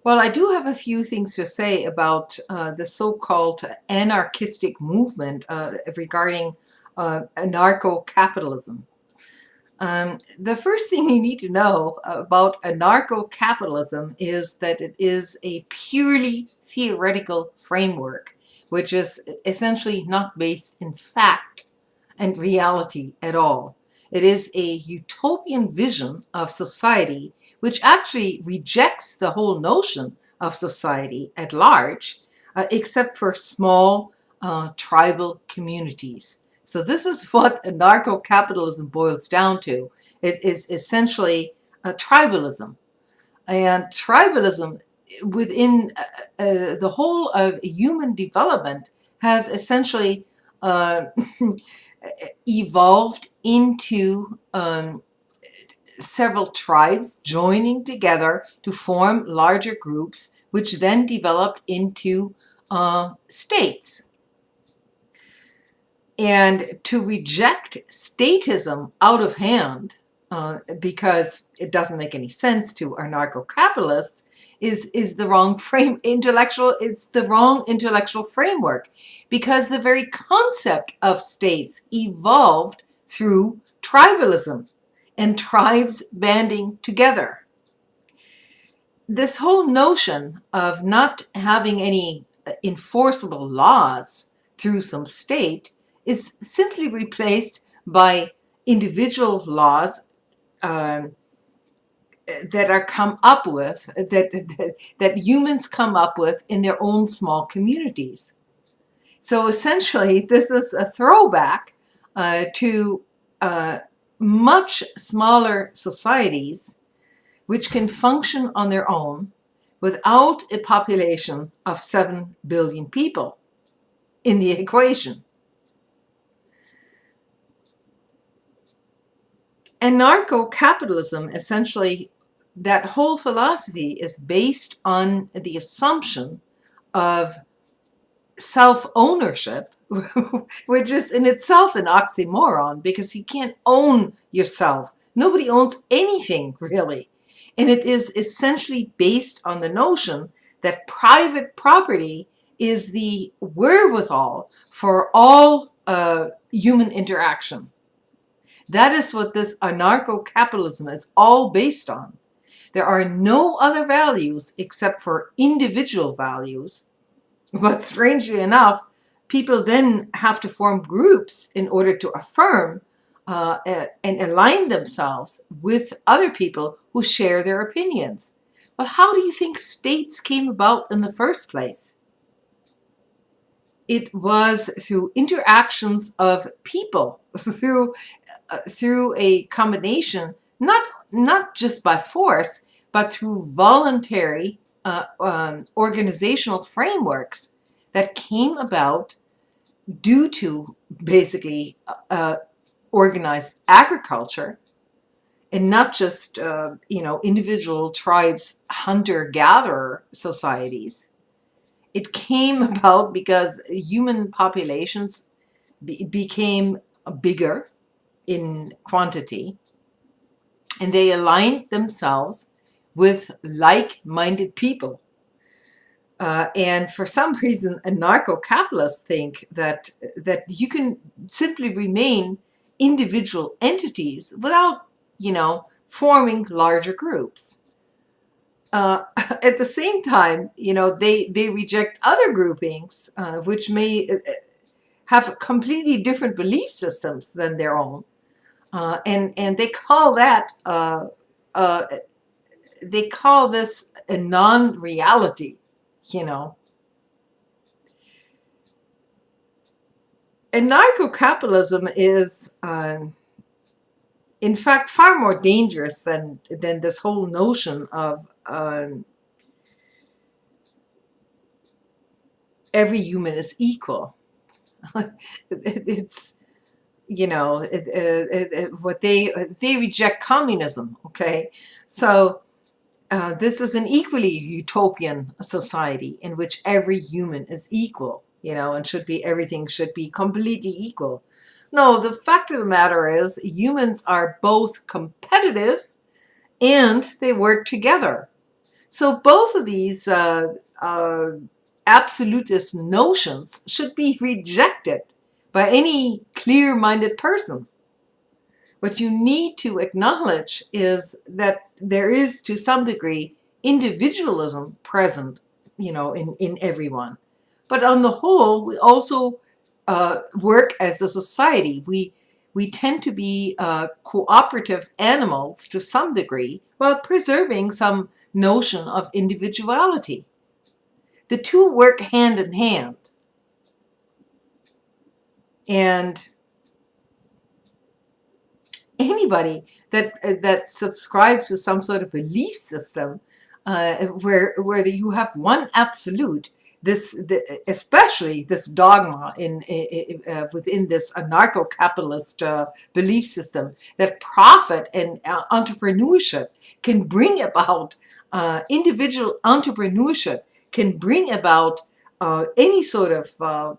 Well, I do have a few things to say about the so-called anarchistic movement regarding anarcho-capitalism. The first thing you need to know about anarcho-capitalism is that it is a purely theoretical framework, which is essentially not based in fact and reality at all. It is a utopian vision of society which actually rejects the whole notion of society at large, except for small tribal communities. So this is what anarcho-capitalism boils down to. It is essentially tribalism. And tribalism within the whole of human development has essentially uh, evolved into several tribes joining together to form larger groups, which then developed into states. And to reject statism out of hand, because it doesn't make any sense to anarcho-capitalists, is the wrong it's the wrong intellectual framework, because the very concept of states evolved through tribalism and tribes banding together. This whole notion of not having any enforceable laws through some state is simply replaced by individual laws that are come up with, that humans come up with in their own small communities. So essentially, this is a throwback to much smaller societies which can function on their own without a population of 7 billion people in the equation. Anarcho-capitalism, essentially, that whole philosophy is based on the assumption of self-ownership, which is in itself an oxymoron, because you can't own yourself. Nobody owns anything, really. And it is essentially based on the notion that private property is the wherewithal for all human interaction. That is what this anarcho-capitalism is all based on. There are no other values except for individual values. But strangely enough, people then have to form groups in order to affirm and align themselves with other people who share their opinions. Well, how do you think states came about in the first place? It was through interactions of people, through a combination, not just by force, but through voluntary organizational frameworks that came about due to basically organized agriculture, and not just individual tribes, hunter-gatherer societies. It came about because human populations became bigger in quantity, and they aligned themselves with like-minded people. And for some reason, anarcho-capitalists think that you can simply remain individual entities without, forming larger groups. At the same time, they reject other groupings which may have completely different belief systems than their own, and they call this a non-reality. Anarcho-capitalism is, in fact, far more dangerous than this whole notion of every human is equal. It's, what they reject communism. Okay, so this is an equally utopian society in which every human is equal, and everything should be completely equal. No, the fact of the matter is humans are both competitive and they work together. So both of these absolutist notions should be rejected by any clear-minded person. What you need to acknowledge is that there is, to some degree, individualism present, in everyone. But on the whole, we also work as a society. We tend to be cooperative animals to some degree, while preserving some notion of individuality. The two work hand in hand. And anybody that subscribes to some sort of belief system where you have one absolute, especially this dogma within this anarcho-capitalist belief system, that profit and entrepreneurship can bring about individual entrepreneurship can bring about any sort of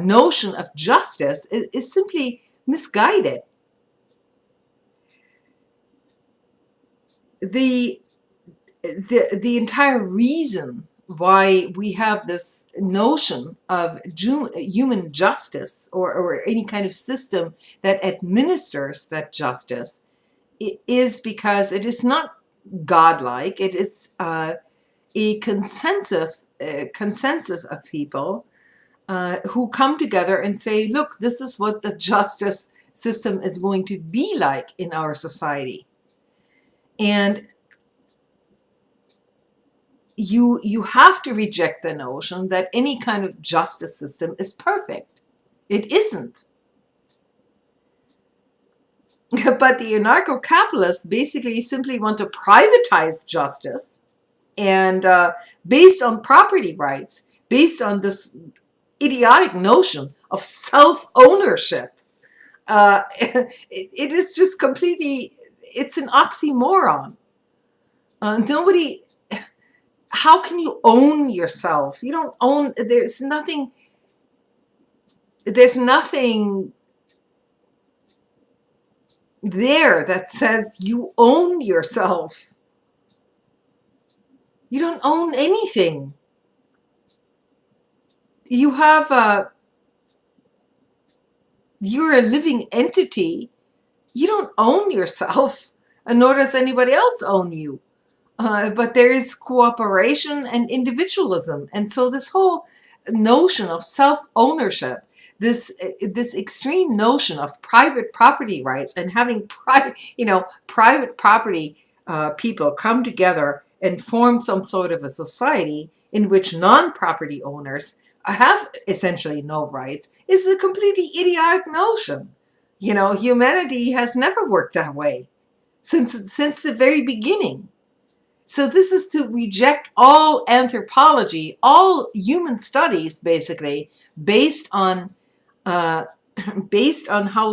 notion of justice is simply misguided. The entire reason why we have this notion of human justice or any kind of system that administers that justice is because it is not godlike. It is a consensus of people who come together and say, look, this is what the justice system is going to be like in our society. And you have to reject the notion that any kind of justice system is perfect. It isn't. But the anarcho-capitalists basically simply want to privatize justice, and based on property rights, based on this idiotic notion of self-ownership. It is just completely, it's an oxymoron. Nobody, how can you own yourself? You don't own, there's nothing there that says you own yourself. You don't own anything. You have you're a living entity. You don't own yourself, and nor does anybody else own you. But there is cooperation and individualism. And so this whole notion of self-ownership, this extreme notion of private property rights and having private property people come together and form some sort of a society in which non-property owners have essentially no rights, is a completely idiotic notion. Humanity has never worked that way since the very beginning. So this is to reject all anthropology, all human studies, basically, based on how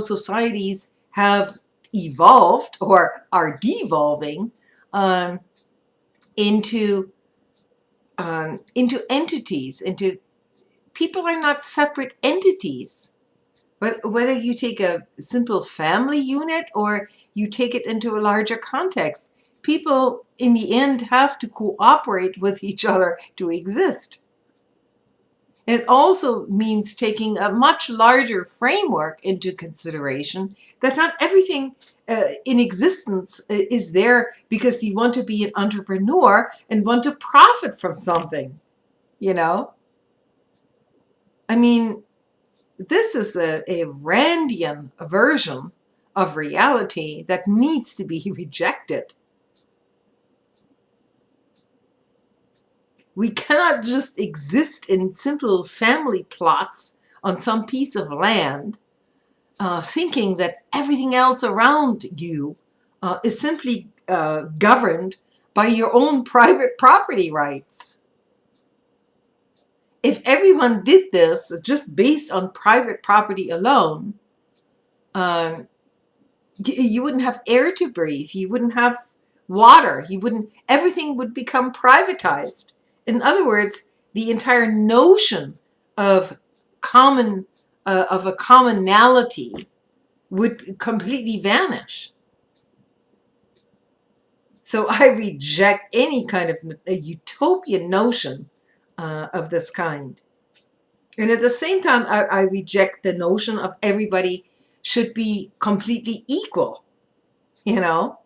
societies have evolved or are devolving into entities. People are not separate entities. But whether you take a simple family unit or you take it into a larger context, people in the end have to cooperate with each other to exist. And it also means taking a much larger framework into consideration, that not everything in existence is there because you want to be an entrepreneur and want to profit from something, I mean, this is a Randian version of reality that needs to be rejected. We cannot just exist in simple family plots on some piece of land, thinking that everything else around you is simply governed by your own private property rights. If everyone did this just based on private property alone, you wouldn't have air to breathe, you wouldn't have water, everything would become privatized. In other words, the entire notion of a commonality would completely vanish. So I reject any kind of a utopian notion of this kind. And at the same time, I reject the notion of everybody should be completely equal. You know,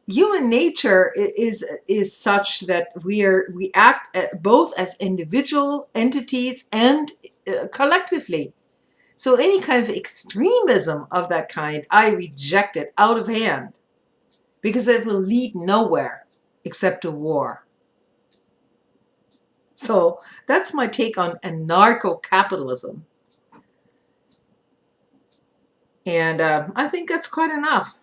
human nature is such that we act both as individual entities and collectively. So any kind of extremism of that kind, I reject it out of hand, because it will lead nowhere except to war. So that's my take on anarcho-capitalism. And I think that's quite enough.